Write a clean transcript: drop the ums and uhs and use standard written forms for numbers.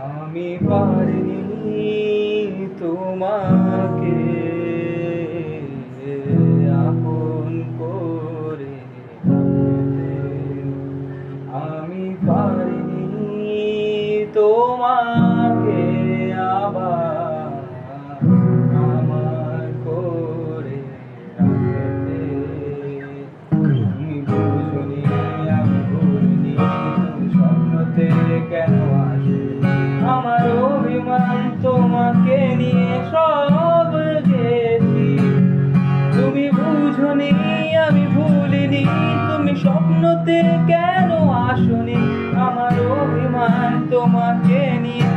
আমি পারিনি তোমাকে আপন করে রাখতে। আমি পারিনি তোমাকে আবার আমার করে রাখতে। তুমি বুঝনি আমি ভুলিনি, তুমি স্বপ্নতে কেন আসো? আমার অভিমান তোমাকে নিয়ে সব গেছি। তুমি বুঝনি আমি ভুলিনি, তুমি স্বপ্নতে কেন আসনি? আমার অভিমান তোমাকে নিয়ে